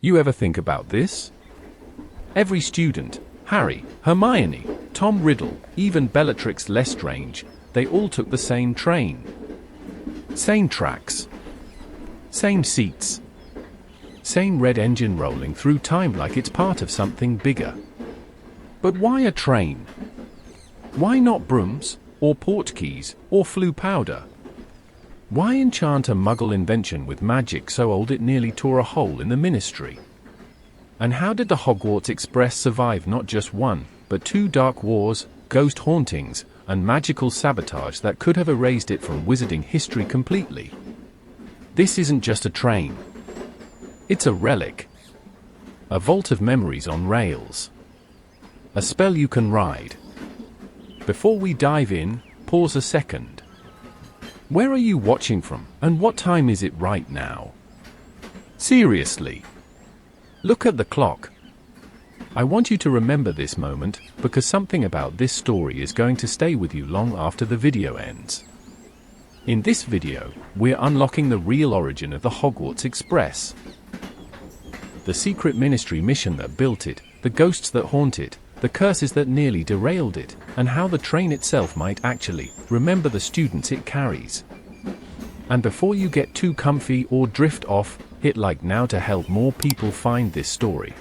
You ever think about this? Every student, Harry, Hermione, Tom Riddle, even Bellatrix Lestrange, they all took the same train. Same tracks. Same seats. Same red engine rolling through time like it's part of something bigger. But why a train? Why not brooms, or Portkeys, or flue powder? Why enchant a Muggle invention with magic so old it nearly tore a hole in the Ministry? And how did the Hogwarts Express survive not just one, but two dark wars, ghost hauntings, and magical sabotage that could have erased it from wizarding history completely? This isn't just a train. It's a relic. A vault of memories on rails. A spell you can ride. Before we dive in, pause a second. Where are you watching from, and what time is it right now? Seriously. Look at the clock. I want you to remember this moment, because something about this story is going to stay with you long after the video ends. In this video, we're unlocking the real origin of the Hogwarts Express. The secret Ministry mission that built it, the ghosts that haunt it, the curses that nearly derailed it, and how the train itself might actually remember the students it carries. And before you get too comfy or drift off, hit like now to help more people find this story.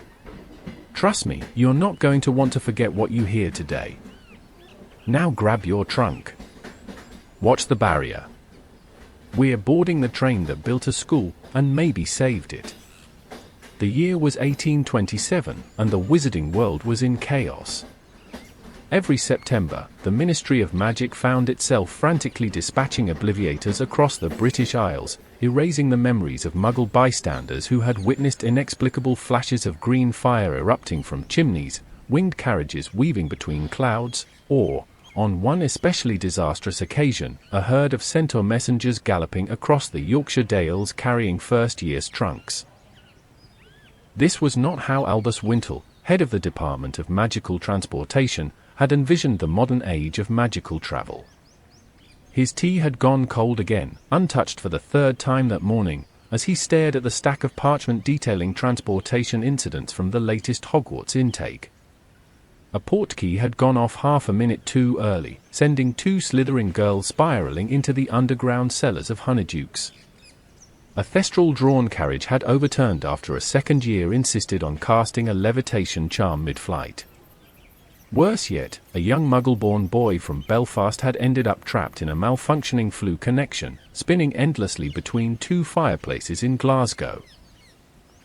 Trust me, you're not going to want to forget what you hear today. Now grab your trunk. Watch the barrier. We're boarding the train that built a school, and maybe saved it. The year was 1827, and the wizarding world was in chaos. Every September, the Ministry of Magic found itself frantically dispatching obliviators across the British Isles, erasing the memories of Muggle bystanders who had witnessed inexplicable flashes of green fire erupting from chimneys, winged carriages weaving between clouds, or, on one especially disastrous occasion, a herd of centaur messengers galloping across the Yorkshire Dales carrying first-year's trunks. This was not how Albus Wintle, head of the Department of Magical Transportation, had envisioned the modern age of magical travel. His tea had gone cold again, untouched for the third time that morning, as he stared at the stack of parchment detailing transportation incidents from the latest Hogwarts intake. A portkey had gone off half a minute too early, sending two slithering girls spiraling into the underground cellars of Honeydukes. A thestral-drawn carriage had overturned after a second year insisted on casting a levitation charm mid-flight. Worse yet, a young Muggle-born boy from Belfast had ended up trapped in a malfunctioning flue connection, spinning endlessly between two fireplaces in Glasgow.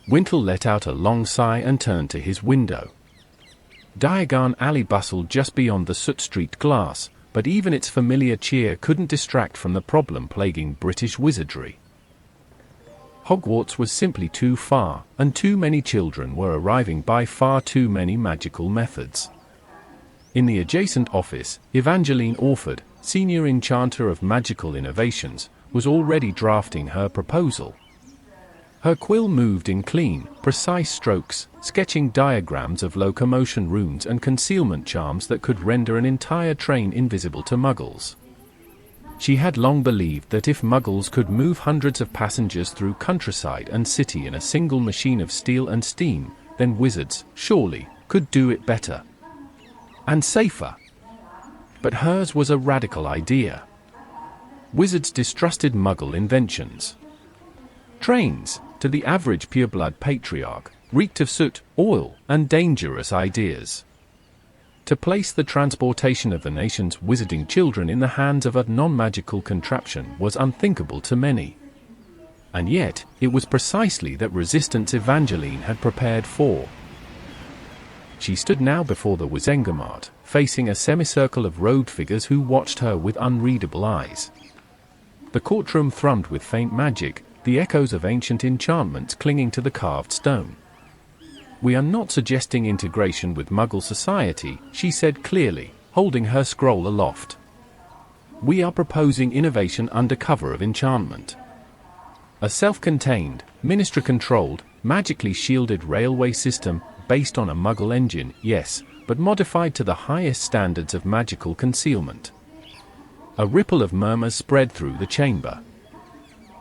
Wintle let out a long sigh and turned to his window. Diagon Alley bustled just beyond the Soot Street glass, but even its familiar cheer couldn't distract from the problem plaguing British wizardry. Hogwarts was simply too far, and too many children were arriving by far too many magical methods. In the adjacent office, Evangeline Orford, senior enchanter of magical innovations, was already drafting her proposal. Her quill moved in clean, precise strokes, sketching diagrams of locomotion runes and concealment charms that could render an entire train invisible to Muggles. She had long believed that if Muggles could move hundreds of passengers through countryside and city in a single machine of steel and steam, then wizards, surely, could do it better. And safer. But hers was a radical idea. Wizards distrusted Muggle inventions. Trains, to the average pureblood patriarch, reeked of soot, oil, and dangerous ideas. To place the transportation of the nation's wizarding children in the hands of a non-magical contraption was unthinkable to many. And yet, it was precisely that resistance Evangeline had prepared for. She stood now before the Wizengamot, facing a semicircle of robed figures who watched her with unreadable eyes. The courtroom thrummed with faint magic, the echoes of ancient enchantments clinging to the carved stone. "We are not suggesting integration with Muggle society," she said clearly, holding her scroll aloft. "We are proposing innovation under cover of enchantment. A self-contained, ministry-controlled, magically shielded railway system based on a Muggle engine, yes, but modified to the highest standards of magical concealment." A ripple of murmurs spread through the chamber.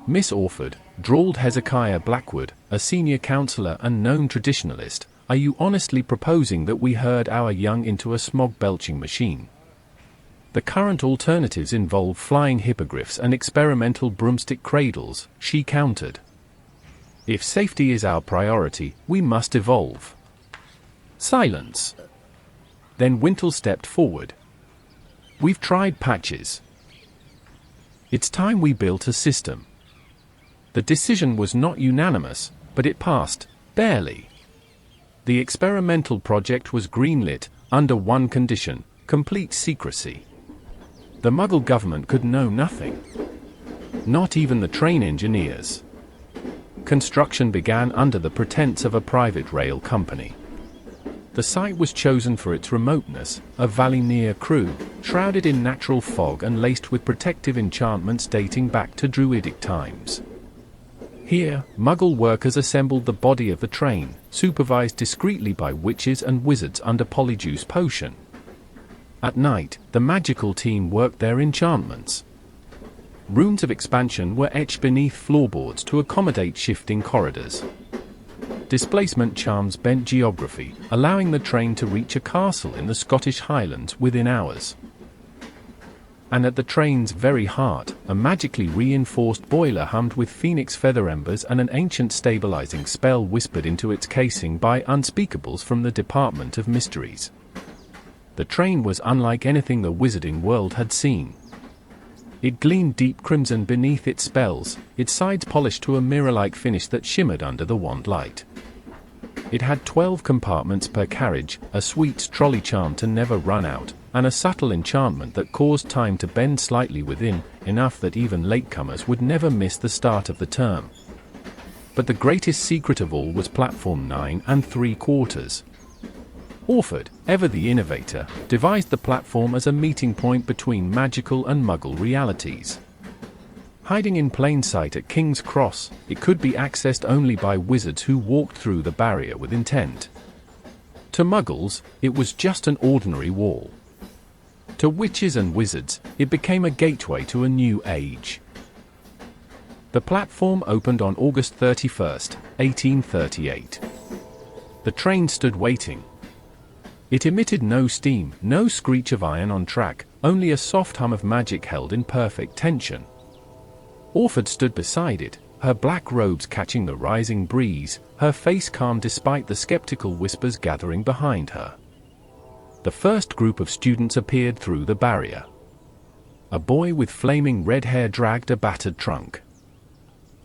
Miss Orford, drawled Hezekiah Blackwood, a senior counselor and known traditionalist. "Are you honestly proposing that we herd our young into a smog-belching machine? The current alternatives involve flying hippogriffs and experimental broomstick cradles," she countered. "If safety is our priority, we must evolve." Silence. Then Wintle stepped forward. "We've tried patches. It's time we built a system." The decision was not unanimous, but it passed, barely. The experimental project was greenlit, under one condition: complete secrecy. The Muggle government could know nothing. Not even the train engineers. Construction began under the pretense of a private rail company. The site was chosen for its remoteness, a valley near Crewe, shrouded in natural fog and laced with protective enchantments dating back to Druidic times. Here, Muggle workers assembled the body of the train, supervised discreetly by witches and wizards under Polyjuice potion. At night, the magical team worked their enchantments. Runes of expansion were etched beneath floorboards to accommodate shifting corridors. Displacement charms bent geography, allowing the train to reach a castle in the Scottish Highlands within hours. And at the train's very heart, a magically reinforced boiler hummed with phoenix feather embers and an ancient stabilizing spell whispered into its casing by unspeakables from the Department of Mysteries. The train was unlike anything the wizarding world had seen. It gleamed deep crimson beneath its spells, its sides polished to a mirror-like finish that shimmered under the wand light. It had 12 compartments per carriage, a sweet trolley charm to never run out, and a subtle enchantment that caused time to bend slightly within, enough that even latecomers would never miss the start of the term. But the greatest secret of all was platform 9 3/4. Orford, ever the innovator, devised the platform as a meeting point between magical and Muggle realities. Hiding in plain sight at King's Cross, it could be accessed only by wizards who walked through the barrier with intent. To Muggles, it was just an ordinary wall. To witches and wizards, it became a gateway to a new age. The platform opened on August 31st, 1838. The train stood waiting. It emitted no steam, no screech of iron on track, only a soft hum of magic held in perfect tension. Orford stood beside it, her black robes catching the rising breeze, her face calm despite the skeptical whispers gathering behind her. The first group of students appeared through the barrier. A boy with flaming red hair dragged a battered trunk.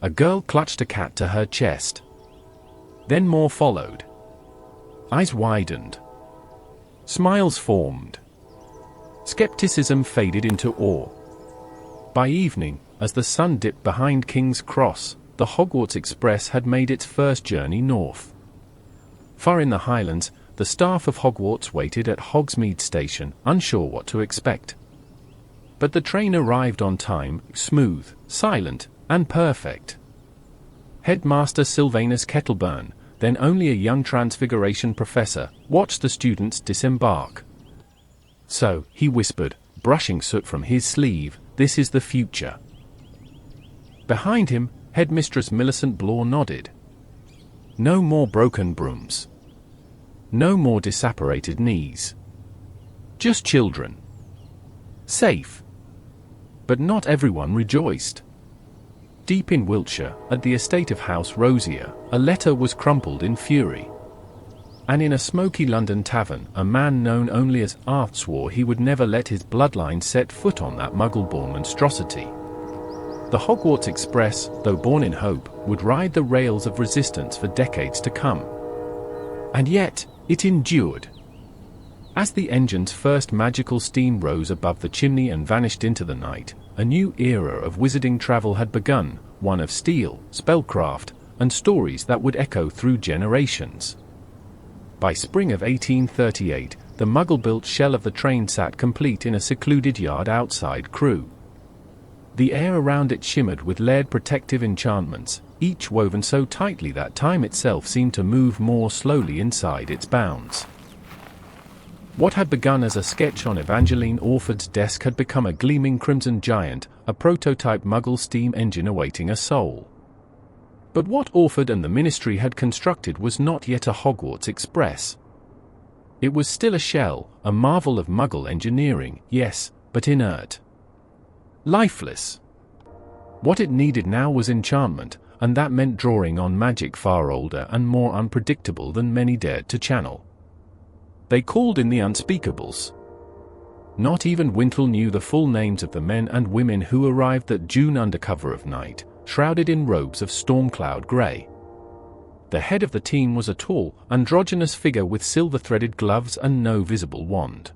A girl clutched a cat to her chest. Then more followed. Eyes widened. Smiles formed. Skepticism faded into awe. By evening, as the sun dipped behind King's Cross, the Hogwarts Express had made its first journey north. Far in the Highlands, the staff of Hogwarts waited at Hogsmeade Station, unsure what to expect. But the train arrived on time, smooth, silent, and perfect. Headmaster Sylvanus Kettleburn, then only a young Transfiguration professor, watched the students disembark. "So," he whispered, brushing soot from his sleeve, "this is the future." Behind him, Headmistress Millicent Blore nodded. No more broken brooms. No more disapparated knees. Just children. Safe. But not everyone rejoiced. Deep in Wiltshire, at the estate of House Rosier, a letter was crumpled in fury. And in a smoky London tavern, a man known only as Arth swore he would never let his bloodline set foot on that Muggle-born monstrosity. The Hogwarts Express, though born in hope, would ride the rails of resistance for decades to come. And yet, it endured. As the engine's first magical steam rose above the chimney and vanished into the night, a new era of wizarding travel had begun, one of steel, spellcraft, and stories that would echo through generations. By spring of 1838, the Muggle-built shell of the train sat complete in a secluded yard outside Crewe. The air around it shimmered with layered protective enchantments, each woven so tightly that time itself seemed to move more slowly inside its bounds. What had begun as a sketch on Evangeline Orford's desk had become a gleaming crimson giant, a prototype Muggle steam engine awaiting a soul. But what Orford and the Ministry had constructed was not yet a Hogwarts Express. It was still a shell, a marvel of Muggle engineering, yes, but inert. Lifeless. What it needed now was enchantment, and that meant drawing on magic far older and more unpredictable than many dared to channel. They called in the unspeakables. Not even Wintle knew the full names of the men and women who arrived that June under cover of night, shrouded in robes of storm-cloud grey. The head of the team was a tall, androgynous figure with silver-threaded gloves and no visible wand.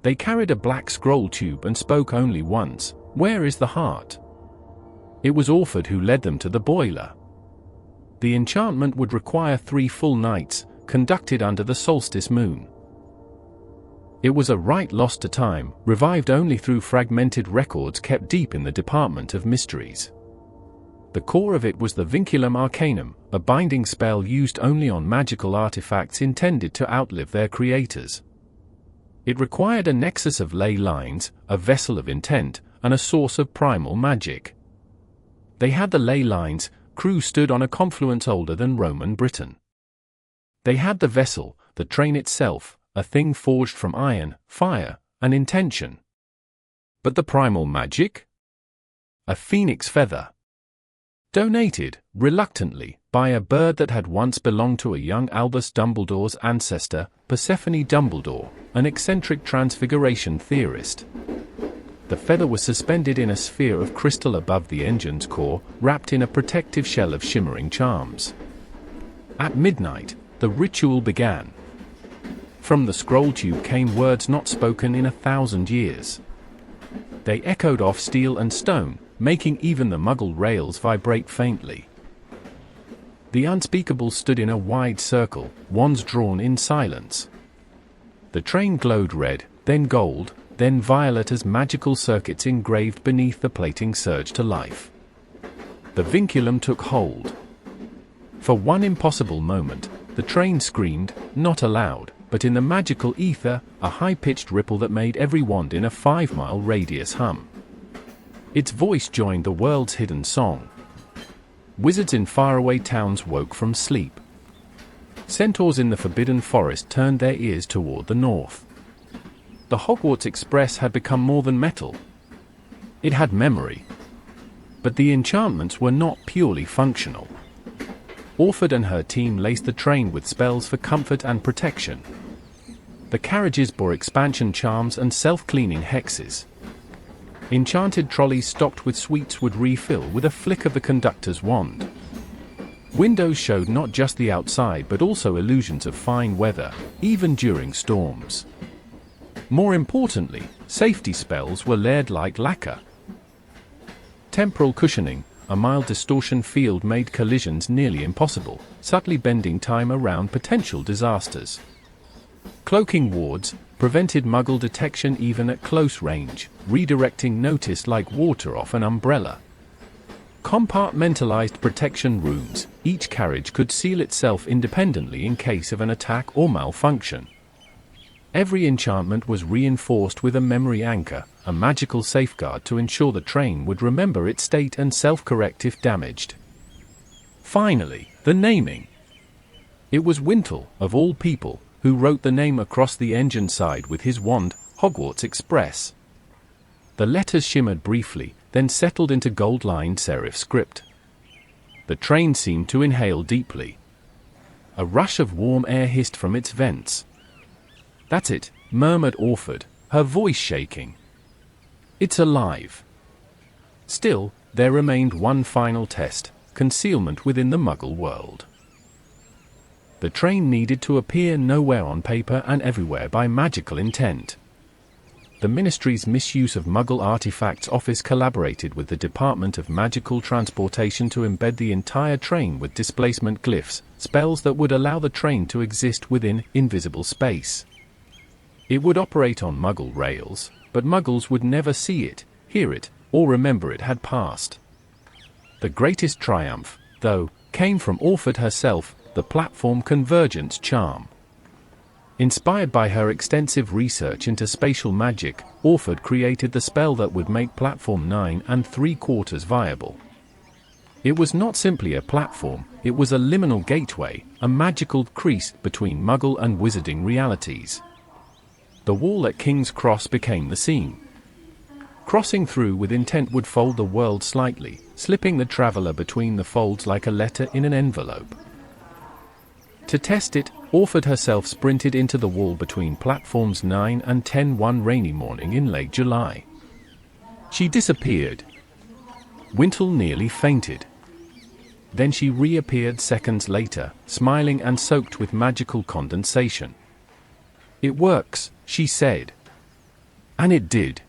They carried a black scroll tube and spoke only once, "Where is the heart?" It was Orford who led them to the boiler. The enchantment would require 3 full nights, conducted under the solstice moon. It was a rite lost to time, revived only through fragmented records kept deep in the Department of Mysteries. The core of it was the Vinculum Arcanum, a binding spell used only on magical artifacts intended to outlive their creators. It required a nexus of ley lines, a vessel of intent, and a source of primal magic. They had the ley lines. Crewe stood on a confluence older than Roman Britain. They had the vessel, the train itself, a thing forged from iron, fire, and intention. But the primal magic? A phoenix feather. Donated, reluctantly, by a bird that had once belonged to a young Albus Dumbledore's ancestor, Persephone Dumbledore, an eccentric transfiguration theorist. The feather was suspended in a sphere of crystal above the engine's core, wrapped in a protective shell of shimmering charms. At midnight, the ritual began. From the scroll tube came words not spoken in 1,000 years. They echoed off steel and stone, making even the Muggle rails vibrate faintly. The unspeakables stood in a wide circle, wands drawn in silence. The train glowed red, then gold, then violet as magical circuits engraved beneath the plating surged to life. The vinculum took hold. For one impossible moment, the train screamed, not aloud, but in the magical ether, a high-pitched ripple that made every wand in a 5-mile radius hum. Its voice joined the world's hidden song. Wizards in faraway towns woke from sleep. Centaurs in the forbidden forest turned their ears toward the north. The Hogwarts Express had become more than metal. It had memory. But the enchantments were not purely functional. Orford and her team laced the train with spells for comfort and protection. The carriages bore expansion charms and self-cleaning hexes. Enchanted trolleys stocked with sweets would refill with a flick of the conductor's wand. Windows showed not just the outside but also illusions of fine weather, even during storms. More importantly, safety spells were layered like lacquer. Temporal cushioning, a mild distortion field made collisions nearly impossible, subtly bending time around potential disasters. Cloaking wards prevented Muggle detection even at close range, redirecting notice like water off an umbrella. Compartmentalized protection rooms, each carriage could seal itself independently in case of an attack or malfunction. Every enchantment was reinforced with a memory anchor, a magical safeguard to ensure the train would remember its state and self-correct if damaged. Finally, the naming. It was Wintle, of all people, who wrote the name across the engine side with his wand, Hogwarts Express. The letters shimmered briefly, then settled into gold-lined serif script. The train seemed to inhale deeply. A rush of warm air hissed from its vents. "That's it," murmured Orford, her voice shaking. "It's alive." Still, there remained one final test: concealment within the Muggle world. The train needed to appear nowhere on paper and everywhere by magical intent. The Ministry's Misuse of Muggle Artifacts Office collaborated with the Department of Magical Transportation to embed the entire train with displacement glyphs, spells that would allow the train to exist within invisible space. It would operate on Muggle rails, but Muggles would never see it, hear it, or remember it had passed. The greatest triumph, though, came from Orford herself, the platform convergence charm. Inspired by her extensive research into spatial magic, Orford created the spell that would make Platform 9 3/4 viable. It was not simply a platform, it was a liminal gateway, a magical crease between Muggle and wizarding realities. The wall at King's Cross became the scene. Crossing through with intent would fold the world slightly, slipping the traveler between the folds like a letter in an envelope. To test it, Orford herself sprinted into the wall between platforms 9 and 10 one rainy morning in late July. She disappeared. Wintle nearly fainted. Then she reappeared seconds later, smiling and soaked with magical condensation. "It works," she said. And it did.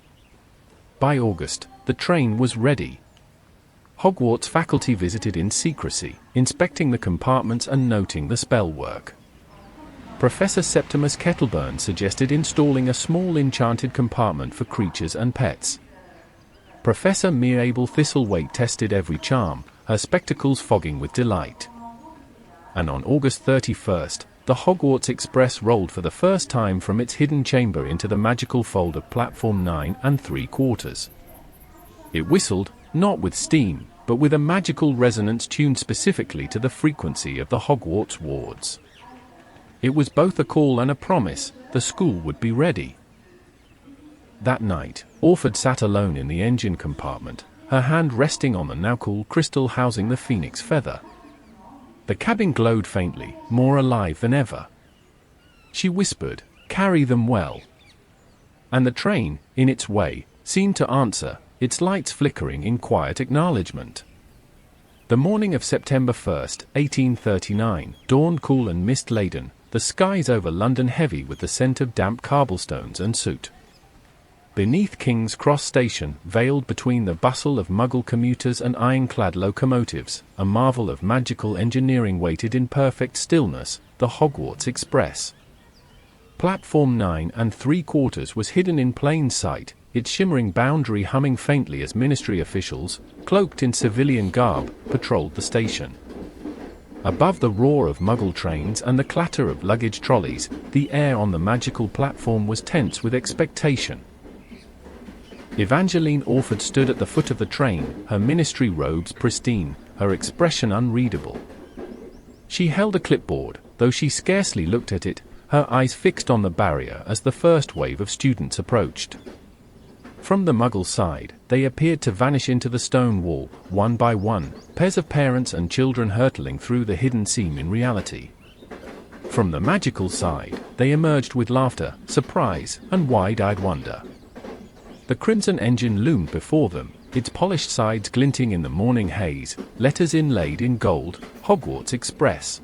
By August, the train was ready. Hogwarts faculty visited in secrecy, inspecting the compartments and noting the spell work. Professor Septimus Kettleburn suggested installing a small enchanted compartment for creatures and pets. Professor Meabel Thistlethwaite tested every charm, her spectacles fogging with delight. And on August 31st, the Hogwarts Express rolled for the first time from its hidden chamber into the magical fold of platform 9 3/4. It whistled, not with steam, but with a magical resonance tuned specifically to the frequency of the Hogwarts wards. It was both a call and a promise, the school would be ready. That night, Orford sat alone in the engine compartment, her hand resting on the now cool crystal housing the phoenix feather. The cabin glowed faintly, more alive than ever. She whispered, "Carry them well." And the train, in its way, seemed to answer, its lights flickering in quiet acknowledgement. The morning of September 1st, 1839, dawned cool and mist-laden, the skies over London heavy with the scent of damp cobblestones and soot. Beneath King's Cross Station, veiled between the bustle of Muggle commuters and ironclad locomotives, a marvel of magical engineering waited in perfect stillness, the Hogwarts Express. Platform 9 3/4 was hidden in plain sight, its shimmering boundary humming faintly as ministry officials, cloaked in civilian garb, patrolled the station. Above the roar of Muggle trains and the clatter of luggage trolleys, the air on the magical platform was tense with expectation. Evangeline Orford stood at the foot of the train, her ministry robes pristine, her expression unreadable. She held a clipboard, though she scarcely looked at it, her eyes fixed on the barrier as the first wave of students approached. From the Muggle side, they appeared to vanish into the stone wall, one by one, pairs of parents and children hurtling through the hidden seam in reality. From the magical side, they emerged with laughter, surprise, and wide-eyed wonder. The crimson engine loomed before them, its polished sides glinting in the morning haze, letters inlaid in gold, Hogwarts Express.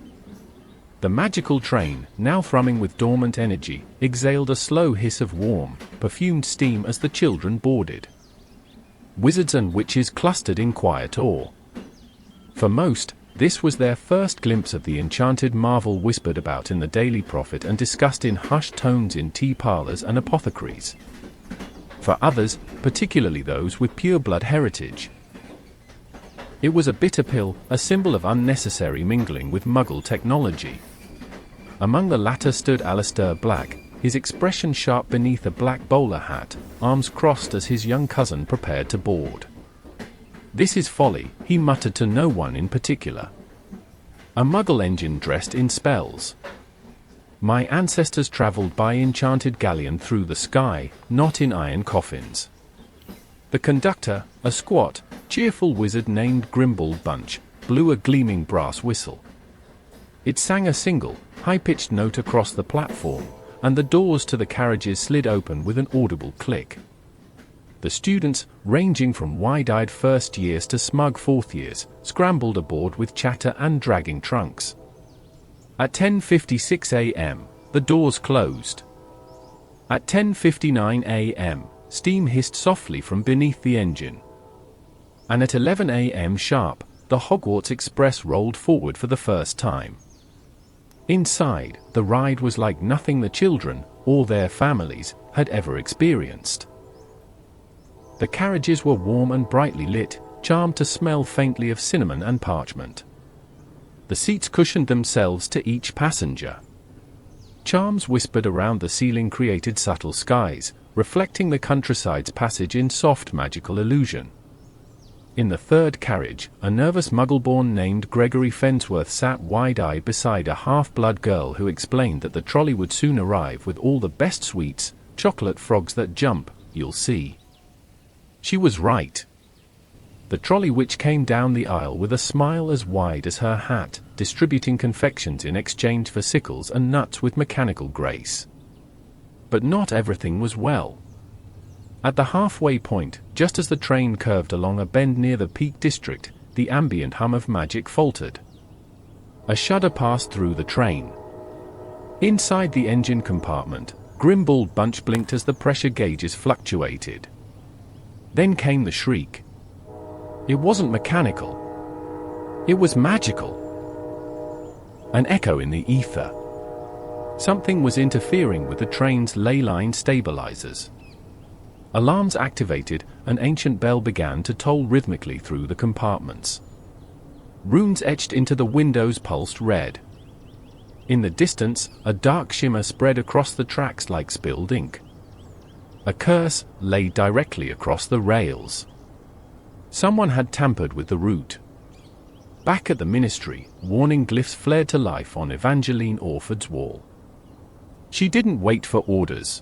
The magical train, now thrumming with dormant energy, exhaled a slow hiss of warm, perfumed steam as the children boarded. Wizards and witches clustered in quiet awe. For most, this was their first glimpse of the enchanted marvel whispered about in the Daily Prophet and discussed in hushed tones in tea parlors and apothecaries. For others, particularly those with pure-blood heritage, it was a bitter pill, a symbol of unnecessary mingling with Muggle technology. Among the latter stood Alistair Black, his expression sharp beneath a black bowler hat, arms crossed as his young cousin prepared to board. "This is folly," he muttered to no one in particular. "A Muggle engine dressed in spells. My ancestors travelled by enchanted galleon through the sky, not in iron coffins." The conductor, a squat, cheerful wizard named Grimble Bunch, blew a gleaming brass whistle. It sang a single, high-pitched note across the platform, and the doors to the carriages slid open with an audible click. The students, ranging from wide-eyed first years to smug fourth years, scrambled aboard with chatter and dragging trunks. At 10:56 a.m., the doors closed. At 10:59 a.m., steam hissed softly from beneath the engine. And at 11 a.m. sharp, the Hogwarts Express rolled forward for the first time. Inside, the ride was like nothing the children, or their families, had ever experienced. The carriages were warm and brightly lit, charmed to smell faintly of cinnamon and parchment. The seats cushioned themselves to each passenger. Charms whispered around the ceiling created subtle skies, reflecting the countryside's passage in soft magical illusion. In the third carriage, a nervous muggle-born named Gregory Fensworth sat wide-eyed beside a half-blood girl who explained that the trolley would soon arrive with all the best sweets, chocolate frogs that jump, you'll see. She was right. The trolley which came down the aisle with a smile as wide as her hat, distributing confections in exchange for sickles and nuts with mechanical grace. But not everything was well. At the halfway point, just as the train curved along a bend near the Peak District, the ambient hum of magic faltered. A shudder passed through the train. Inside the engine compartment, Grindelwald Bunch blinked as the pressure gauges fluctuated. Then came the shriek. It wasn't mechanical. It was magical. An echo in the ether. Something was interfering with the train's ley line stabilizers. Alarms activated, an ancient bell began to toll rhythmically through the compartments. Runes etched into the windows pulsed red. In the distance, a dark shimmer spread across the tracks like spilled ink. A curse lay directly across the rails. Someone had tampered with the route. Back at the ministry, warning glyphs flared to life on Evangeline Orford's wall. She didn't wait for orders.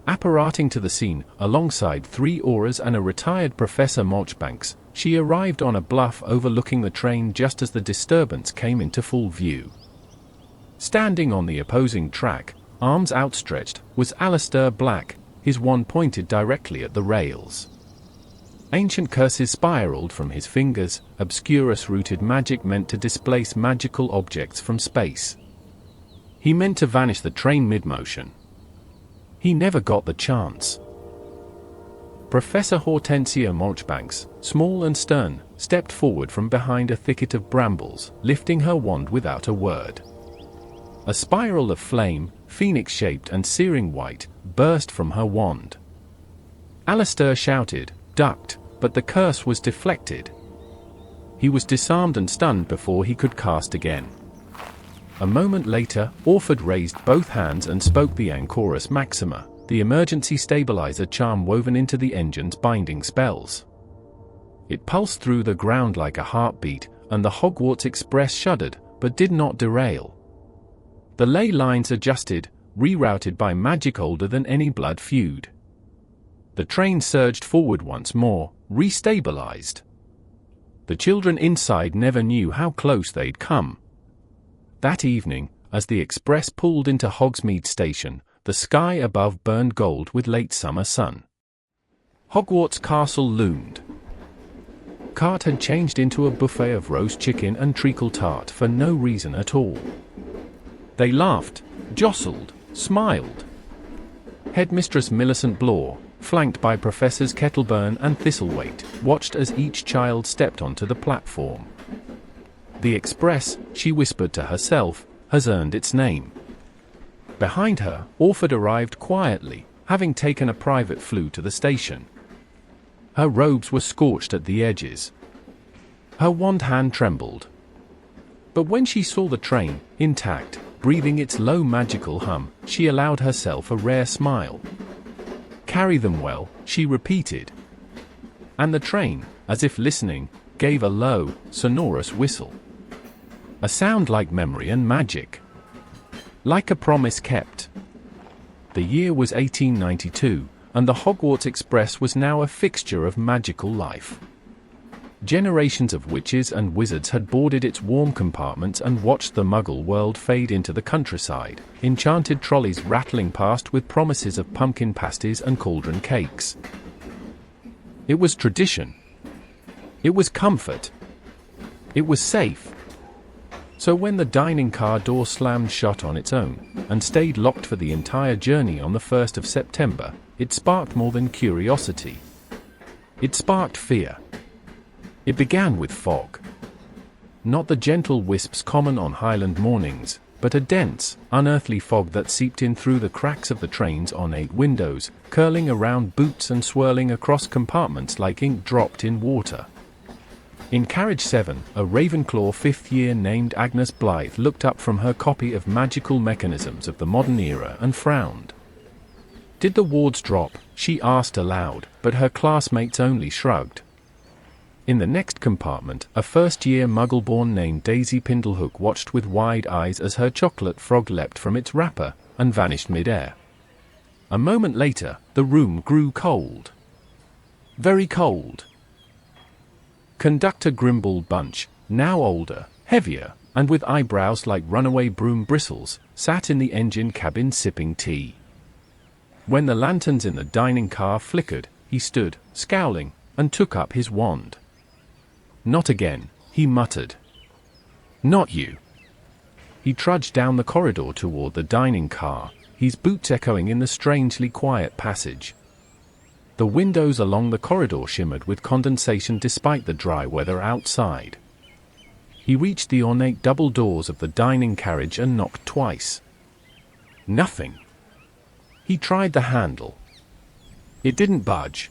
Apparating to the scene, alongside 3 Auras and a retired Professor Marchbanks, she arrived on a bluff overlooking the train just as the disturbance came into full view. Standing on the opposing track, arms outstretched, was Alistair Black, his wand pointed directly at the rails. Ancient curses spiraled from his fingers, obscurus-rooted magic meant to displace magical objects from space. He meant to vanish the train mid-motion. He never got the chance. Professor Hortensia Marchbanks, small and stern, stepped forward from behind a thicket of brambles, lifting her wand without a word. A spiral of flame, phoenix-shaped and searing white, burst from her wand. Alistair shouted, ducked, but the curse was deflected. He was disarmed and stunned before he could cast again. A moment later, Orford raised both hands and spoke the Ancorus Maxima, the emergency stabilizer charm woven into the engine's binding spells. It pulsed through the ground like a heartbeat, and the Hogwarts Express shuddered, but did not derail. The ley lines adjusted, rerouted by magic older than any blood feud. The train surged forward once more, restabilized. The children inside never knew how close they'd come. That evening, as the express pulled into Hogsmeade Station, the sky above burned gold with late summer sun. Hogwarts Castle loomed. Cart had changed into a buffet of roast chicken and treacle tart for no reason at all. They laughed, jostled, smiled. Headmistress Millicent Blore, flanked by Professors Kettleburn and Thistlethwaite, watched as each child stepped onto the platform. The express, she whispered to herself, has earned its name. Behind her, Orford arrived quietly, having taken a private flue to the station. Her robes were scorched at the edges. Her wand hand trembled. But when she saw the train, intact, breathing its low magical hum, she allowed herself a rare smile. Carry them well, she repeated. And the train, as if listening, gave a low, sonorous whistle. A sound like memory and magic. Like a promise kept. The year was 1892, and the Hogwarts Express was now a fixture of magical life. Generations of witches and wizards had boarded its warm compartments and watched the Muggle world fade into the countryside, enchanted trolleys rattling past with promises of pumpkin pasties and cauldron cakes. It was tradition. It was comfort. It was safe. So when the dining car door slammed shut on its own, and stayed locked for the entire journey on the 1st of September, it sparked more than curiosity. It sparked fear. It began with fog. Not the gentle wisps common on Highland mornings, but a dense, unearthly fog that seeped in through the cracks of the train's ornate windows, curling around boots and swirling across compartments like ink dropped in water. In carriage 7, a Ravenclaw 5th year named Agnes Blythe looked up from her copy of Magical Mechanisms of the Modern Era and frowned. Did the wards drop? She asked aloud, but her classmates only shrugged. In the next compartment, a first-year muggle-born named Daisy Pindlehook watched with wide eyes as her chocolate frog leapt from its wrapper and vanished mid-air. A moment later, the room grew cold. Very cold. Conductor Grimble Bunch, now older, heavier, and with eyebrows like runaway broom bristles, sat in the engine cabin sipping tea. When the lanterns in the dining car flickered, he stood, scowling, and took up his wand. "Not again," he muttered. "Not you." He trudged down the corridor toward the dining car, his boots echoing in the strangely quiet passage. The windows along the corridor shimmered with condensation despite the dry weather outside. He reached the ornate double doors of the dining carriage and knocked twice. Nothing. He tried the handle. It didn't budge.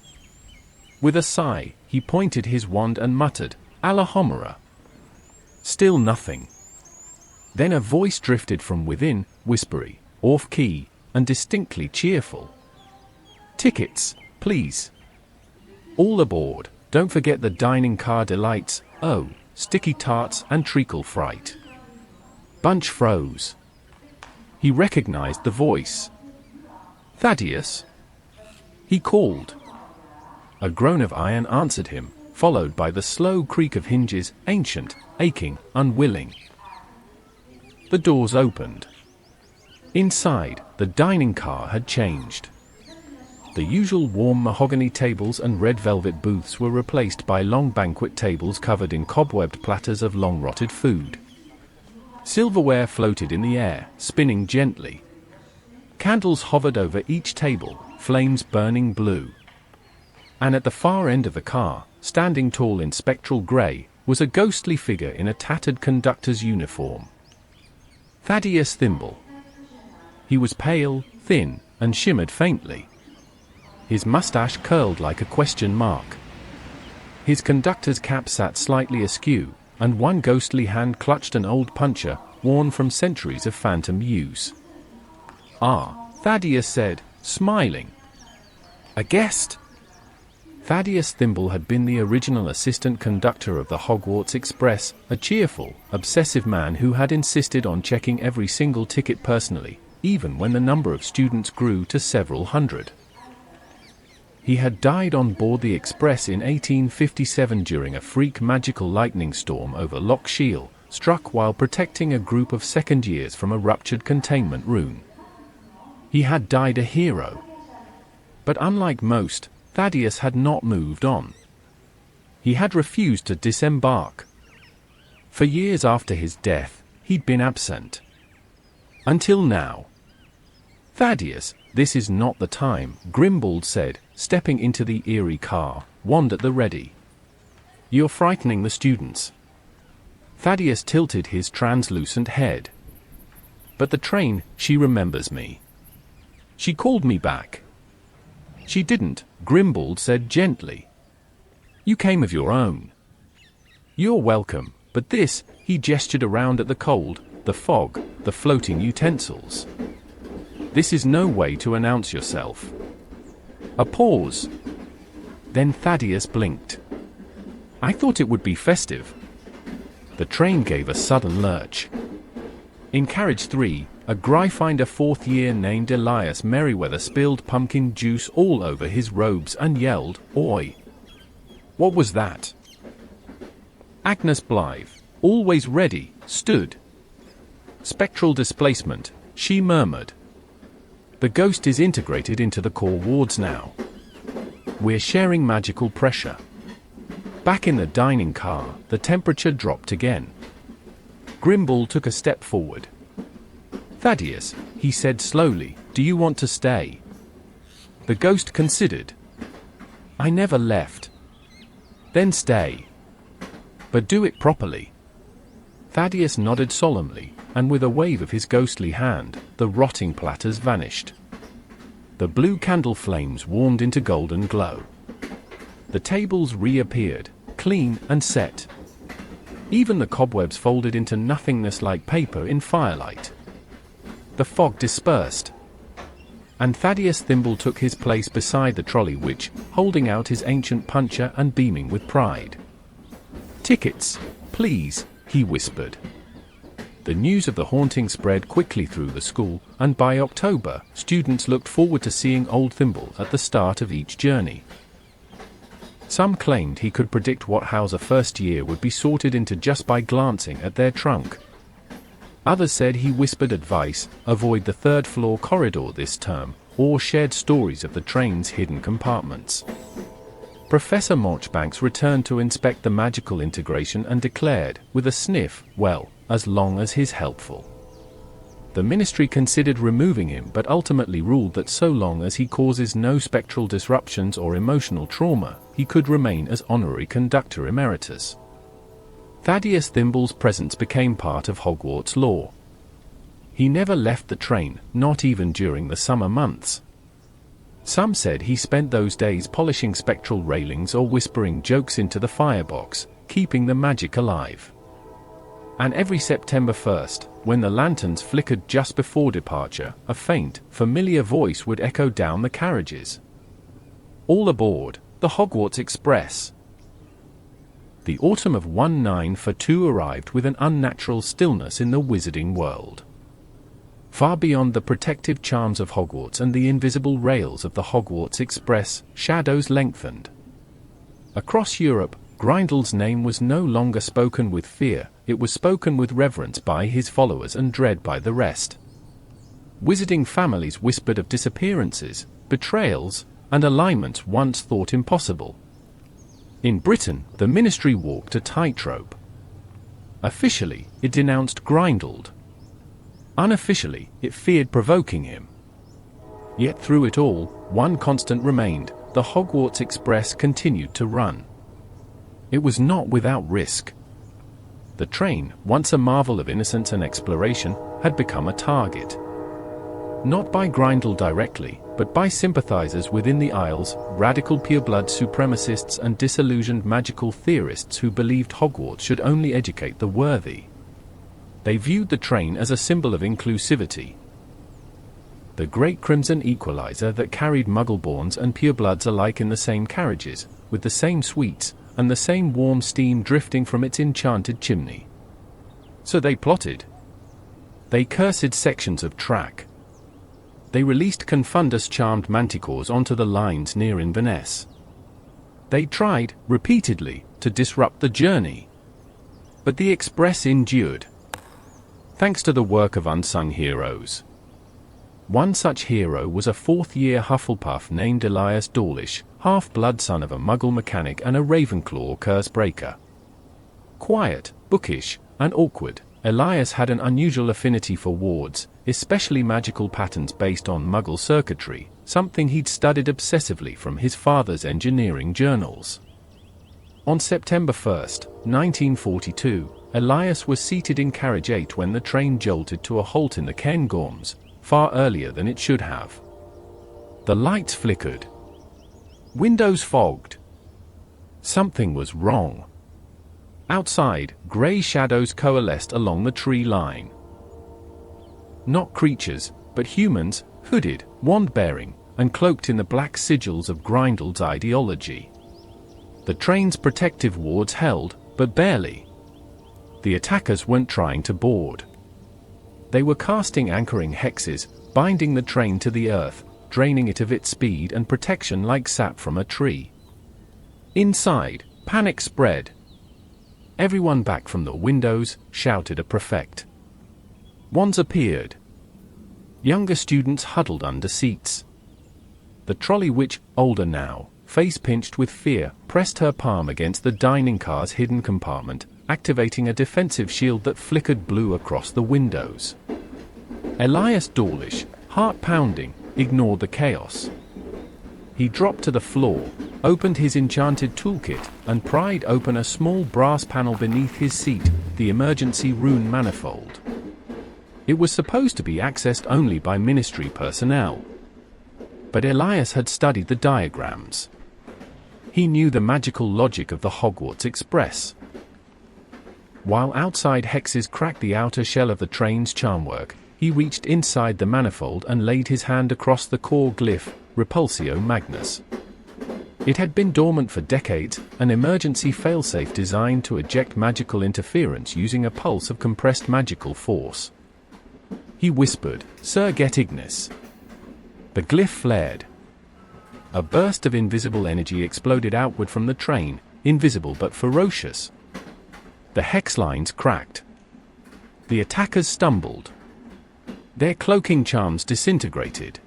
With a sigh, he pointed his wand and muttered, "Alahomora." Still nothing. Then a voice drifted from within, whispery, off-key, and distinctly cheerful. "Tickets, please. All aboard. Don't forget the dining car delights, sticky tarts and treacle fright." Bunch froze. He recognized the voice. "Thaddeus?" he called. A groan of iron answered him, followed by the slow creak of hinges, ancient, aching, unwilling. The doors opened. Inside, the dining car had changed. The usual warm mahogany tables and red velvet booths were replaced by long banquet tables covered in cobwebbed platters of long-rotted food. Silverware floated in the air, spinning gently. Candles hovered over each table, flames burning blue. And at the far end of the car, standing tall in spectral grey, was a ghostly figure in a tattered conductor's uniform. Thaddeus Thimble. He was pale, thin, and shimmered faintly. His mustache curled like a question mark. His conductor's cap sat slightly askew, and one ghostly hand clutched an old puncher, worn from centuries of phantom use. "Ah," Thaddeus said, smiling. "A guest?" Thaddeus Thimble had been the original assistant conductor of the Hogwarts Express, a cheerful, obsessive man who had insisted on checking every single ticket personally, even when the number of students grew to several hundred. He had died on board the Express in 1857 during a freak magical lightning storm over Loch Shiel, struck while protecting a group of second years from a ruptured containment room. He had died a hero. But unlike most, Thaddeus had not moved on. He had refused to disembark. For years after his death, he'd been absent. Until now. "Thaddeus, this is not the time," Grimble said, stepping into the eerie car, wand at the ready. "You're frightening the students." Thaddeus tilted his translucent head. "But the train, she remembers me. She called me back." "She didn't," Grimble said gently. "You came of your own. You're welcome, but this," he gestured around at the cold, the fog, the floating utensils. "This is no way to announce yourself." A pause. Then Thaddeus blinked. "I thought it would be festive." The train gave a sudden lurch. In carriage 3, a Gryffindor fourth year named Elias Merriweather spilled pumpkin juice all over his robes and yelled, "Oi!" What was that? Agnes Blythe, always ready, stood. "Spectral displacement," she murmured. "The ghost is integrated into the core wards now. We're sharing magical pressure." Back in the dining car, the temperature dropped again. Grimble took a step forward. "Thaddeus," he said slowly, "do you want to stay?" The ghost considered. "I never left." "Then stay. But do it properly." Thaddeus nodded solemnly, and with a wave of his ghostly hand, the rotting platters vanished. The blue candle flames warmed into golden glow. The tables reappeared, clean and set. Even the cobwebs folded into nothingness like paper in firelight. The fog dispersed. And Thaddeus Thimble took his place beside the trolley which, holding out his ancient puncher and beaming with pride, "Tickets, please," he whispered. The news of the haunting spread quickly through the school, and by October, students looked forward to seeing Old Thimble at the start of each journey. Some claimed he could predict what house a first year would be sorted into just by glancing at their trunk. Others said he whispered advice: avoid the third-floor corridor this term, or shared stories of the train's hidden compartments. Professor Marchbanks returned to inspect the magical integration and declared, with a sniff, well, as long as he's helpful. The ministry considered removing him but ultimately ruled that so long as he causes no spectral disruptions or emotional trauma, he could remain as honorary conductor emeritus. Thaddeus Thimble's presence became part of Hogwarts lore. He never left the train, not even during the summer months. Some said he spent those days polishing spectral railings or whispering jokes into the firebox, keeping the magic alive. And every September 1st, when the lanterns flickered just before departure, a faint, familiar voice would echo down the carriages. "All aboard, the Hogwarts Express." The autumn of 1942 arrived with an unnatural stillness in the wizarding world. Far beyond the protective charms of Hogwarts and the invisible rails of the Hogwarts Express, shadows lengthened. Across Europe, Grindel's name was no longer spoken with fear, it was spoken with reverence by his followers and dread by the rest. Wizarding families whispered of disappearances, betrayals, and alignments once thought impossible. In Britain, the ministry walked a tightrope. Officially, it denounced Grindelwald. Unofficially, it feared provoking him. Yet through it all, one constant remained: the Hogwarts Express continued to run. It was not without risk. The train, once a marvel of innocence and exploration, had become a target. Not by Grindel directly, but by sympathizers within the Isles, radical pureblood supremacists and disillusioned magical theorists who believed Hogwarts should only educate the worthy. They viewed the train as a symbol of inclusivity. The great crimson equalizer that carried Muggleborns and purebloods alike in the same carriages, with the same sweets, and the same warm steam drifting from its enchanted chimney. So they plotted. They cursed sections of track. They released Confundus-charmed manticores onto the lines near Inverness. They tried, repeatedly, to disrupt the journey. But the Express endured. Thanks to the work of unsung heroes. One such hero was a fourth-year Hufflepuff named Elias Dawlish, half-blood son of a Muggle mechanic and a Ravenclaw curse-breaker. Quiet, bookish, and awkward, Elias had an unusual affinity for wards, especially magical patterns based on Muggle circuitry, something he'd studied obsessively from his father's engineering journals. On September 1, 1942, Elias was seated in carriage 8 when the train jolted to a halt in the Cairngorms, far earlier than it should have. The lights flickered. Windows fogged. Something was wrong. Outside, grey shadows coalesced along the tree line. Not creatures, but humans, hooded, wand-bearing, and cloaked in the black sigils of Grindel's ideology. The train's protective wards held, but barely. The attackers weren't trying to board. They were casting anchoring hexes, binding the train to the earth, draining it of its speed and protection like sap from a tree. Inside, panic spread. Everyone back from the windows, shouted a prefect. Wands appeared. Younger students huddled under seats. The trolley witch, older now, face-pinched with fear, pressed her palm against the dining car's hidden compartment, activating a defensive shield that flickered blue across the windows. Elias Dawlish, heart-pounding, ignored the chaos. He dropped to the floor, opened his enchanted toolkit, and pried open a small brass panel beneath his seat, the emergency rune manifold. It was supposed to be accessed only by ministry personnel. But Elias had studied the diagrams. He knew the magical logic of the Hogwarts Express. While outside hexes cracked the outer shell of the train's charmwork, he reached inside the manifold and laid his hand across the core glyph, Repulsio Magnus. It had been dormant for decades, an emergency failsafe designed to eject magical interference using a pulse of compressed magical force. He whispered, "Sir, get Ignis." The glyph flared. A burst of invisible energy exploded outward from the train, invisible but ferocious. The hex lines cracked. The attackers stumbled. Their cloaking charms disintegrated.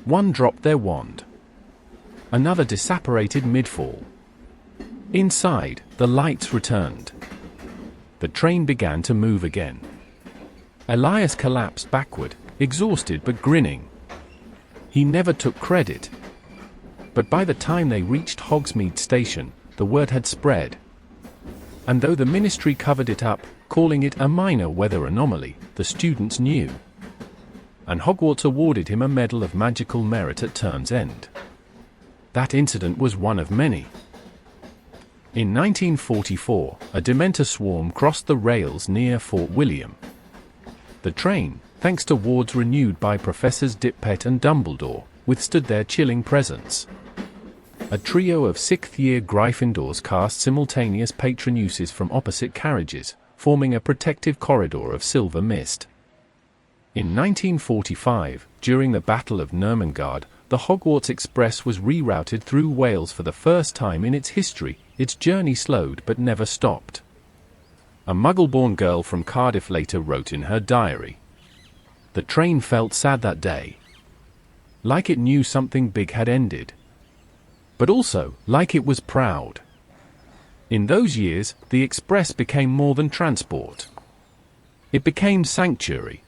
One dropped their wand. Another disapparated mid-fall. Inside, the lights returned. The train began to move again. Elias collapsed backward, exhausted but grinning. He never took credit. But by the time they reached Hogsmeade Station, the word had spread. And though the ministry covered it up, calling it a minor weather anomaly, the students knew. And Hogwarts awarded him a Medal of Magical Merit at term's end. That incident was one of many. In 1944, a Dementor swarm crossed the rails near Fort William. The train, thanks to wards renewed by Professors Dippet and Dumbledore, withstood their chilling presence. A trio of 6th-year Gryffindors cast simultaneous patronuses from opposite carriages, forming a protective corridor of silver mist. In 1945, during the Battle of Nurmengard, the Hogwarts Express was rerouted through Wales for the first time in its history. Its journey slowed but never stopped. A Muggle-born girl from Cardiff later wrote in her diary, "The train felt sad that day. Like it knew something big had ended. But also, like it was proud." In those years, the Express became more than transport. It became sanctuary.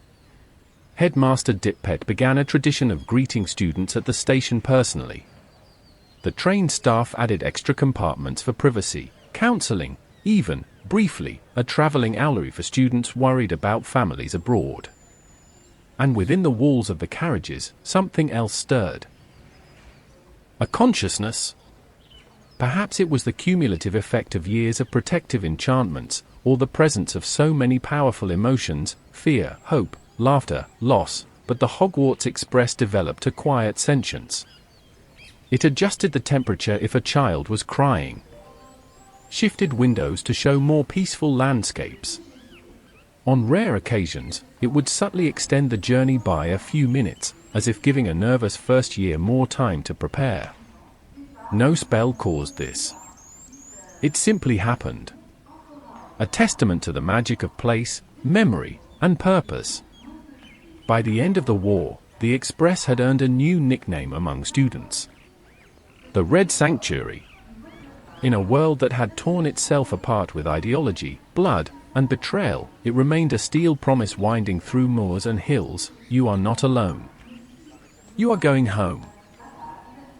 Headmaster Dippet began a tradition of greeting students at the station personally. The train staff added extra compartments for privacy, counseling, even, briefly, a traveling owlery for students worried about families abroad. And within the walls of the carriages, something else stirred. A consciousness? Perhaps it was the cumulative effect of years of protective enchantments, or the presence of so many powerful emotions, fear, hope, laughter, loss, but the Hogwarts Express developed a quiet sentience. It adjusted the temperature if a child was crying, shifted windows to show more peaceful landscapes. On rare occasions, it would subtly extend the journey by a few minutes, as if giving a nervous first year more time to prepare. No spell caused this. It simply happened. A testament to the magic of place, memory, and purpose. By the end of the war, the Express had earned a new nickname among students. The Red Sanctuary. In a world that had torn itself apart with ideology, blood, and betrayal, it remained a steel promise winding through moors and hills: you are not alone. You are going home.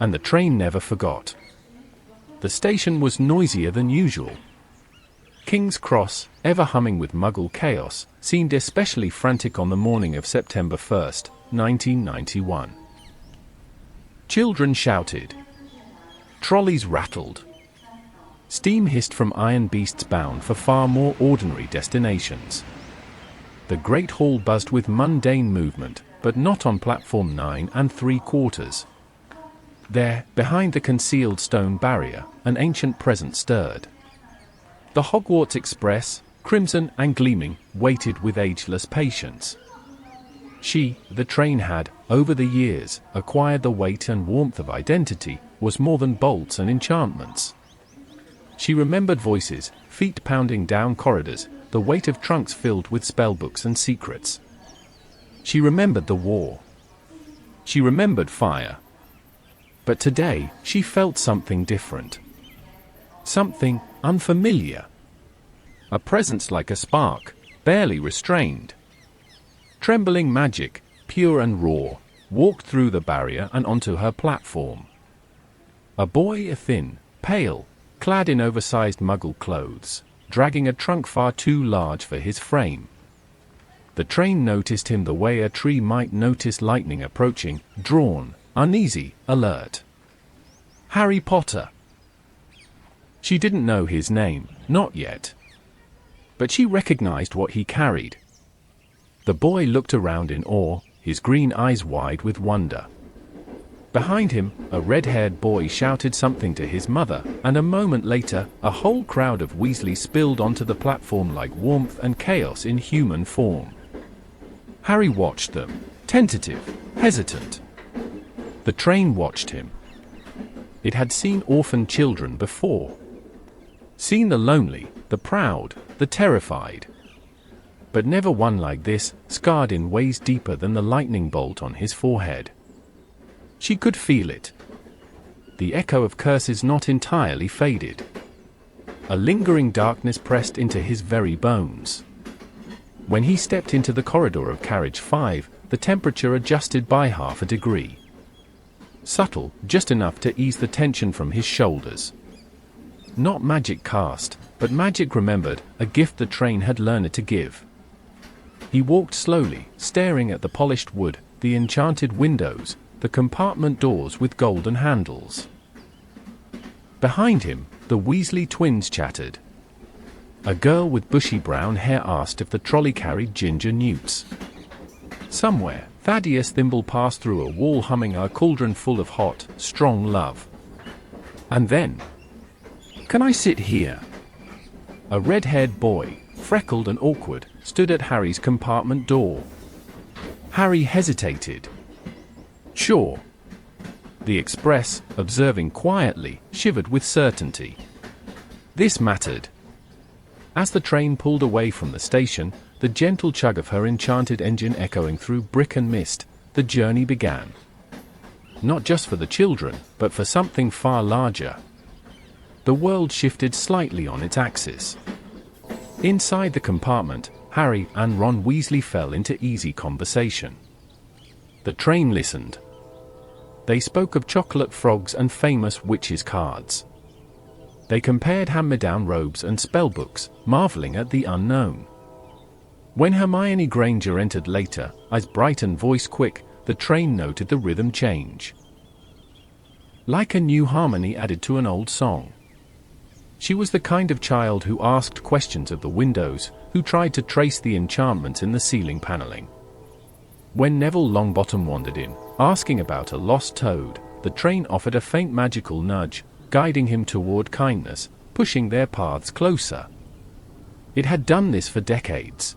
And the train never forgot. The station was noisier than usual. King's Cross, ever humming with Muggle chaos, seemed especially frantic on the morning of September 1st, 1991. Children shouted. Trolleys rattled. Steam hissed from iron beasts bound for far more ordinary destinations. The Great Hall buzzed with mundane movement, but not on platform 9 3/4. There, behind the concealed stone barrier, an ancient presence stirred. The Hogwarts Express, crimson and gleaming, waited with ageless patience. She, the train had, over the years, acquired the weight and warmth of identity, was more than bolts and enchantments. She remembered voices, feet pounding down corridors, the weight of trunks filled with spellbooks and secrets. She remembered the war. She remembered fire. But today, she felt something different. Something unfamiliar. A presence like a spark, barely restrained. Trembling magic, pure and raw, walked through the barrier and onto her platform. A boy, thin, pale, clad in oversized Muggle clothes, dragging a trunk far too large for his frame. The train noticed him the way a tree might notice lightning approaching, drawn, uneasy, alert. Harry Potter. She didn't know his name, not yet. But she recognized what he carried. The boy looked around in awe, his green eyes wide with wonder. Behind him, a red-haired boy shouted something to his mother, and a moment later, a whole crowd of Weasleys spilled onto the platform like warmth and chaos in human form. Harry watched them, tentative, hesitant. The train watched him. It had seen orphan children before. Seen the lonely, the proud, the terrified. But never one like this, scarred in ways deeper than the lightning bolt on his forehead. She could feel it. The echo of curses not entirely faded. A lingering darkness pressed into his very bones. When he stepped into the corridor of carriage 5, the temperature adjusted by half a degree. Subtle, just enough to ease the tension from his shoulders. Not magic cast, but magic remembered, a gift the train had learned to give. He walked slowly, staring at the polished wood, the enchanted windows, the compartment doors with golden handles. Behind him, the Weasley twins chattered. A girl with bushy brown hair asked if the trolley carried ginger newts. Somewhere, Thaddeus Thimble passed through a wall humming a cauldron full of hot, strong love. And then, "Can I sit here?" A red-haired boy, freckled and awkward, stood at Harry's compartment door. Harry hesitated. Sure. The Express, observing quietly, shivered with certainty. This mattered. As the train pulled away from the station, the gentle chug of her enchanted engine echoing through brick and mist, the journey began. Not just for the children, but for something far larger. The world shifted slightly on its axis. Inside the compartment, Harry and Ron Weasley fell into easy conversation. The train listened. They spoke of chocolate frogs and famous witches' cards. They compared hand-me-down robes and spellbooks, marveling at the unknown. When Hermione Granger entered later, eyes bright and voice quick, the train noted the rhythm change. Like a new harmony added to an old song. She was the kind of child who asked questions of the windows, who tried to trace the enchantments in the ceiling paneling. When Neville Longbottom wandered in, asking about a lost toad, the train offered a faint magical nudge, guiding him toward kindness, pushing their paths closer. It had done this for decades.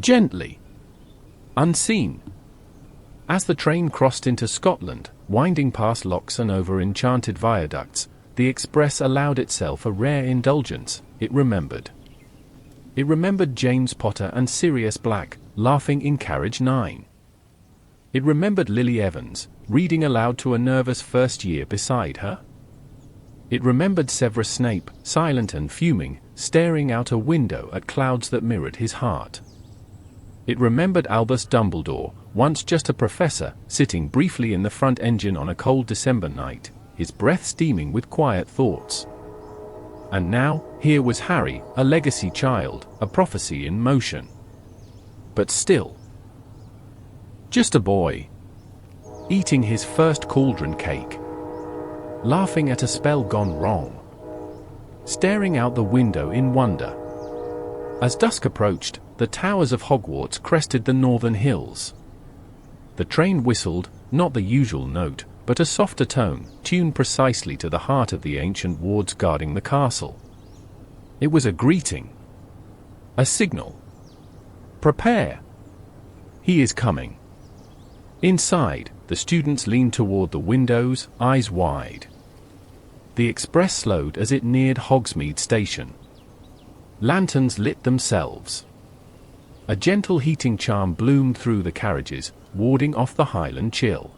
Gently. Unseen. As the train crossed into Scotland, winding past locks and over enchanted viaducts, the Express allowed itself a rare indulgence. It remembered. It remembered James Potter and Sirius Black, laughing in carriage 9. It remembered Lily Evans, reading aloud to a nervous first year beside her. It remembered Severus Snape, silent and fuming, staring out a window at clouds that mirrored his heart. It remembered Albus Dumbledore, once just a professor, sitting briefly in the front engine on a cold December night, his breath steaming with quiet thoughts. And now, here was Harry, a legacy child, a prophecy in motion. But still, just a boy, eating his first cauldron cake, laughing at a spell gone wrong, staring out the window in wonder. As dusk approached, the towers of Hogwarts crested the northern hills. The train whistled, not the usual note, but a softer tone, tuned precisely to the heart of the ancient wards guarding the castle. It was a greeting. A signal. Prepare. He is coming. Inside, the students leaned toward the windows, eyes wide. The Express slowed as it neared Hogsmeade Station. Lanterns lit themselves. A gentle heating charm bloomed through the carriages, warding off the Highland chill.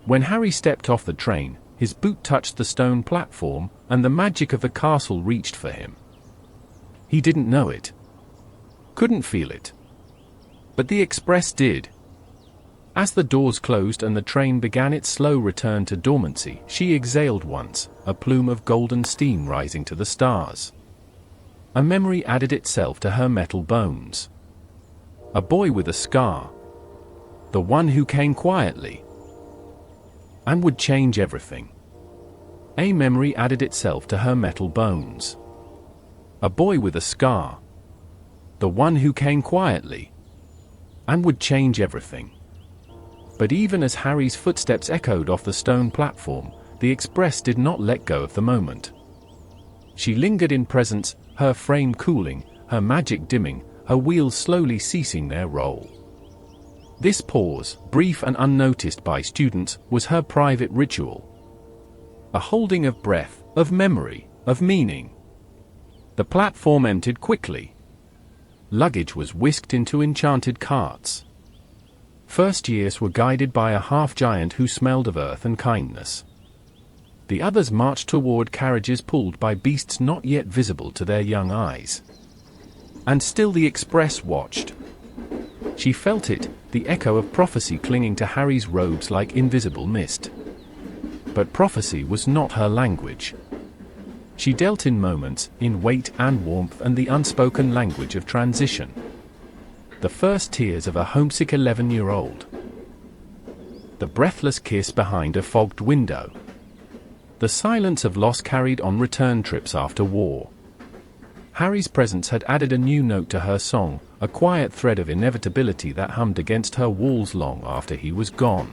When Harry stepped off the train, his boot touched the stone platform, and the magic of the castle reached for him. He didn't know it. Couldn't feel it. But the Express did. As the doors closed and the train began its slow return to dormancy, she exhaled once, a plume of golden steam rising to the stars. A memory added itself to her metal bones. A boy with a scar. The one who came quietly and would change everything. A memory added itself to her metal bones. A boy with a scar. The one who came quietly and would change everything. But even as Harry's footsteps echoed off the stone platform, the express did not let go of the moment. She lingered in presence, her frame cooling, her magic dimming, her wheels slowly ceasing their roll. This pause, brief and unnoticed by students, was her private ritual. A holding of breath, of memory, of meaning. The platform emptied quickly. Luggage was whisked into enchanted carts. First years were guided by a half-giant who smelled of earth and kindness. The others marched toward carriages pulled by beasts not yet visible to their young eyes. And still the express watched. She felt it, the echo of prophecy clinging to Harry's robes like invisible mist. But prophecy was not her language. She dealt in moments, in weight and warmth and the unspoken language of transition. The first tears of a homesick 11-year-old. The breathless kiss behind a fogged window. The silence of loss carried on return trips after war. Harry's presence had added a new note to her song, a quiet thread of inevitability that hummed against her walls long after he was gone.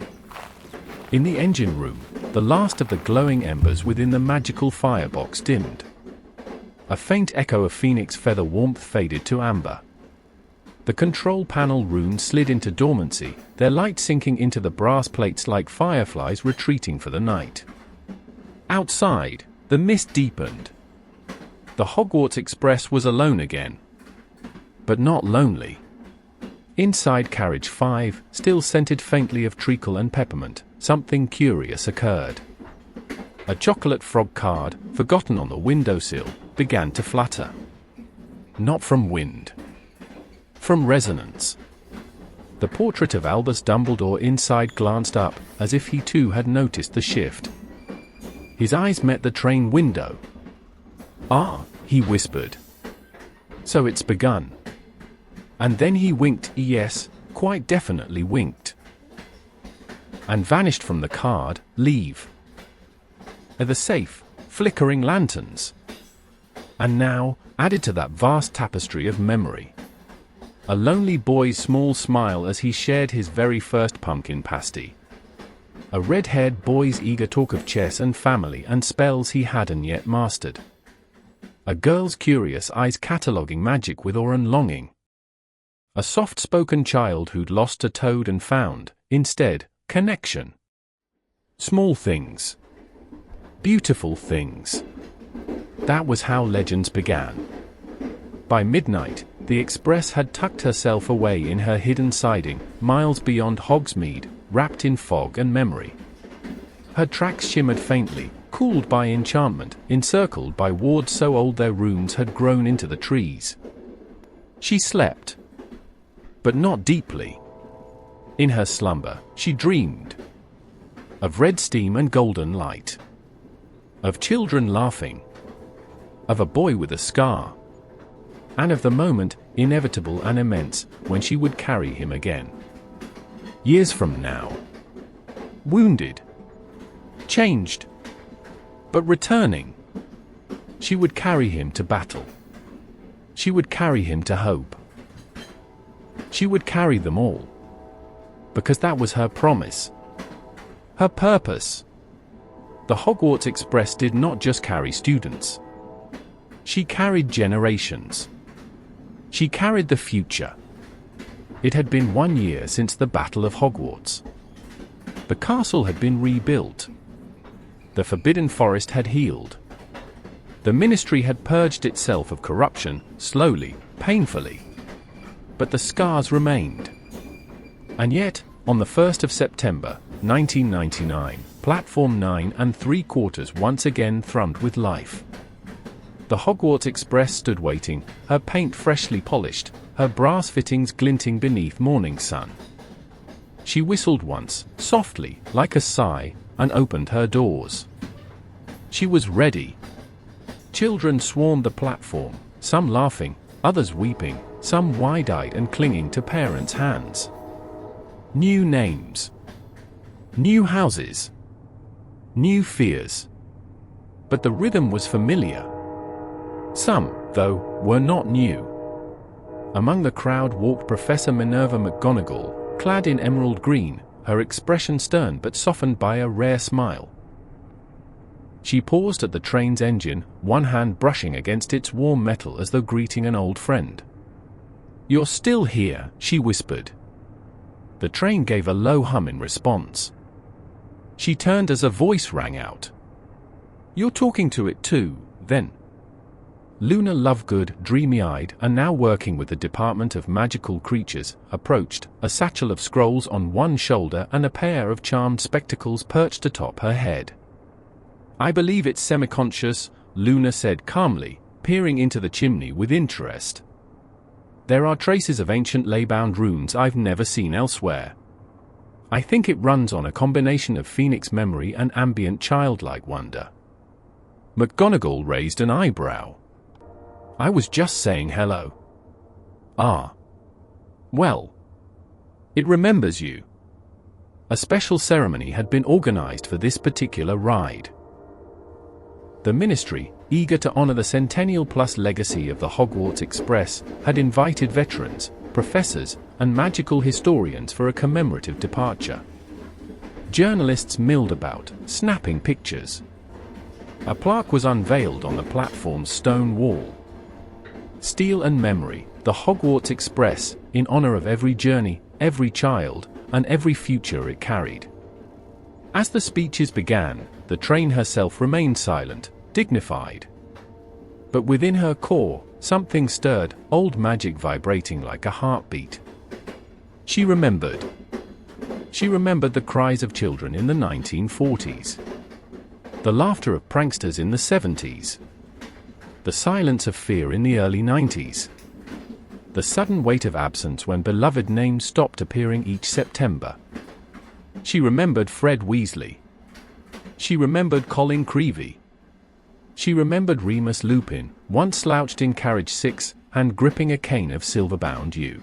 In the engine room, the last of the glowing embers within the magical firebox dimmed. A faint echo of phoenix feather warmth faded to amber. The control panel runes slid into dormancy, their light sinking into the brass plates like fireflies retreating for the night. Outside, the mist deepened. The Hogwarts Express was alone again. But not lonely. Inside carriage 5, still scented faintly of treacle and peppermint, something curious occurred. A chocolate frog card, forgotten on the windowsill, began to flutter. Not from wind. From resonance. The portrait of Albus Dumbledore inside glanced up, as if he too had noticed the shift. His eyes met the train window. "Ah," he whispered. "So it's begun." And then he winked, yes, quite definitely winked. And vanished from the card, leave. The safe, flickering lanterns. And now, added to that vast tapestry of memory, a lonely boy's small smile as he shared his very first pumpkin pasty. A red-haired boy's eager talk of chess and family and spells he hadn't yet mastered. A girl's curious eyes cataloguing magic with awe and longing. A soft-spoken child who'd lost a toad and found, instead, connection. Small things. Beautiful things. That was how legends began. By midnight, the Express had tucked herself away in her hidden siding, miles beyond Hogsmeade, wrapped in fog and memory. Her tracks shimmered faintly, cooled by enchantment, encircled by wards so old their runes had grown into the trees. She slept. But not deeply. In her slumber, she dreamed. Of red steam and golden light. Of children laughing. Of a boy with a scar. And of the moment, inevitable and immense, when she would carry him again. Years from now. Wounded. Changed. But returning. She would carry him to battle. She would carry him to hope. She would carry them all. Because that was her promise. Her purpose. The Hogwarts Express did not just carry students. She carried generations. She carried the future. It had been 1 year since the Battle of Hogwarts. The castle had been rebuilt. The Forbidden Forest had healed. The Ministry had purged itself of corruption, slowly, painfully. But the scars remained. And yet, on the 1st of September, 1999, Platform 9 3/4 once again thrummed with life. The Hogwarts Express stood waiting, her paint freshly polished, her brass fittings glinting beneath morning sun. She whistled once, softly, like a sigh, and opened her doors. She was ready. Children swarmed the platform, some laughing, others weeping, some wide-eyed and clinging to parents' hands. New names. New houses. New fears. But the rhythm was familiar. Some, though, were not new. Among the crowd walked Professor Minerva McGonagall, clad in emerald green, her expression stern but softened by a rare smile. She paused at the train's engine, one hand brushing against its warm metal as though greeting an old friend. "You're still here," she whispered. The train gave a low hum in response. She turned as a voice rang out. "You're talking to it too, then?" Luna Lovegood, dreamy-eyed and now working with the Department of Magical Creatures, approached, a satchel of scrolls on one shoulder and a pair of charmed spectacles perched atop her head. "I believe it's semi-conscious," Luna said calmly, peering into the chimney with interest. "There are traces of ancient ley-bound runes I've never seen elsewhere. I think it runs on a combination of phoenix memory and ambient childlike wonder." McGonagall raised an eyebrow. "I was just saying hello." "Ah. Well. It remembers you." A special ceremony had been organized for this particular ride. The Ministry, eager to honor the centennial-plus legacy of the Hogwarts Express, had invited veterans, professors, and magical historians for a commemorative departure. Journalists milled about, snapping pictures. A plaque was unveiled on the platform's stone wall. "Steel and Memory, the Hogwarts Express, in honor of every journey, every child, and every future it carried." As the speeches began, the train herself remained silent, dignified. But within her core, something stirred, old magic vibrating like a heartbeat. She remembered. She remembered the cries of children in the 1940s. The laughter of pranksters in the 70s. The silence of fear in the early 90s. The sudden weight of absence when beloved names stopped appearing each September. She remembered Fred Weasley. She remembered Colin Creevey. She remembered Remus Lupin, once slouched in carriage 6, hand gripping a cane of silver-bound yew.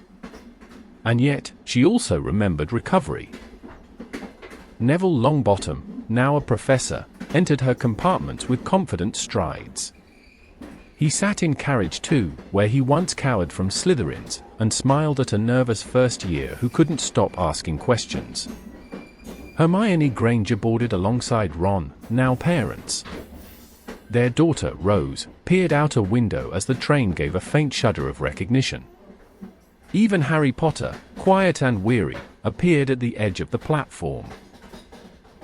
And yet, she also remembered recovery. Neville Longbottom, now a professor, entered her compartments with confident strides. He sat in carriage 2, where he once cowered from Slytherins, and smiled at a nervous first year who couldn't stop asking questions. Hermione Granger boarded alongside Ron, now parents. Their daughter, Rose, peered out a window as the train gave a faint shudder of recognition. Even Harry Potter, quiet and weary, appeared at the edge of the platform.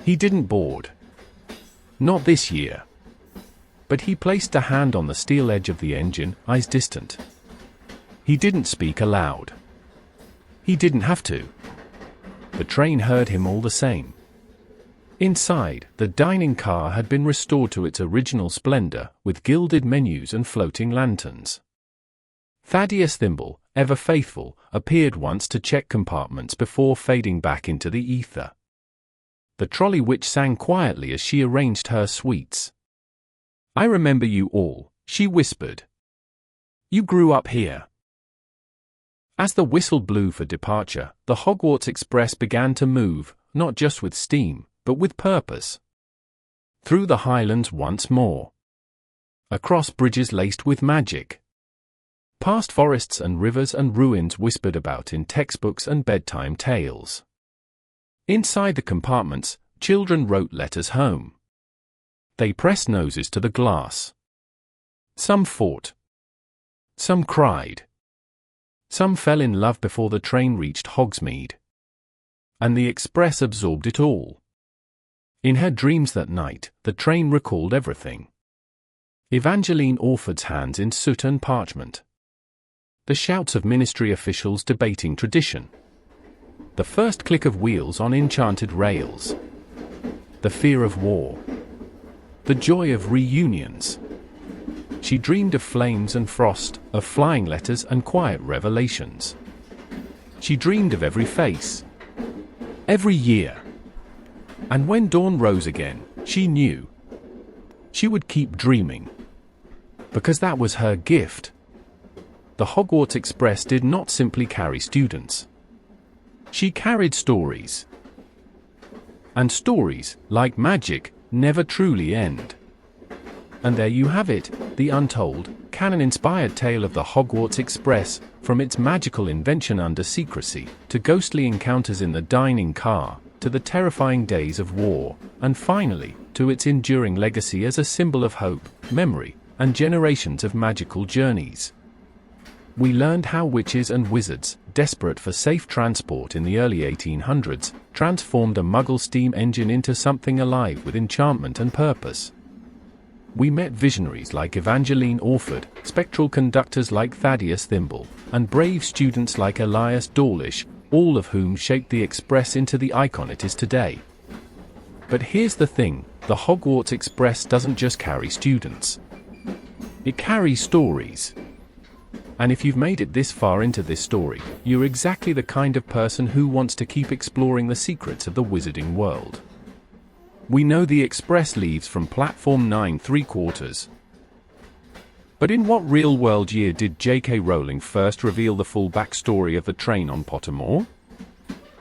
He didn't board. Not this year. But he placed a hand on the steel edge of the engine, eyes distant. He didn't speak aloud. He didn't have to. The train heard him all the same. Inside, the dining car had been restored to its original splendor, with gilded menus and floating lanterns. Thaddeus Thimble, ever faithful, appeared once to check compartments before fading back into the ether. The trolley witch sang quietly as she arranged her sweets. "I remember you all," she whispered. "You grew up here." As the whistle blew for departure, the Hogwarts Express began to move, not just with steam, but with purpose. Through the Highlands once more. Across bridges laced with magic. Past forests and rivers and ruins whispered about in textbooks and bedtime tales. Inside the compartments, children wrote letters home. They pressed noses to the glass. Some fought. Some cried. Some fell in love before the train reached Hogsmeade. And the express absorbed it all. In her dreams that night, the train recalled everything. Evangeline Orford's hands in soot and parchment. The shouts of ministry officials debating tradition. The first click of wheels on enchanted rails. The fear of war. The joy of reunions. She dreamed of flames and frost, of flying letters and quiet revelations. She dreamed of every face. Every year. And when dawn rose again, she knew. She would keep dreaming. Because that was her gift. The Hogwarts Express did not simply carry students. She carried stories. And stories, like magic, never truly end. And there you have it, the untold, canon-inspired tale of the Hogwarts Express, from its magical invention under secrecy, to ghostly encounters in the dining car, to the terrifying days of war, and finally, to its enduring legacy as a symbol of hope, memory, and generations of magical journeys. We learned how witches and wizards, desperate for safe transport in the early 1800s, transformed a Muggle steam engine into something alive with enchantment and purpose. We met visionaries like Evangeline Orford, spectral conductors like Thaddeus Thimble, and brave students like Elias Dawlish, all of whom shaped the Express into the icon it is today. But here's the thing, the Hogwarts Express doesn't just carry students. It carries stories. And if you've made it this far into this story, you're exactly the kind of person who wants to keep exploring the secrets of the wizarding world. We know the Express leaves from platform 9¾ But in what real-world year did J.K. Rowling first reveal the full backstory of the train on Pottermore?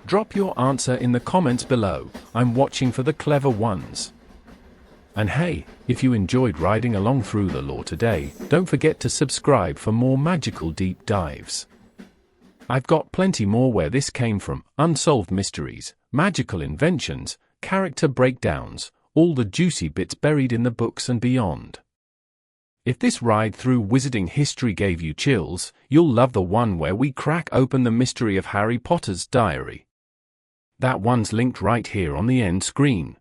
Drop your answer in the comments below. I'm watching for the clever ones. And hey, if you enjoyed riding along through the lore today, don't forget to subscribe for more magical deep dives. I've got plenty more where this came from, unsolved mysteries, magical inventions, character breakdowns, all the juicy bits buried in the books and beyond. If this ride through wizarding history gave you chills, you'll love the one where we crack open the mystery of Harry Potter's diary. That one's linked right here on the end screen.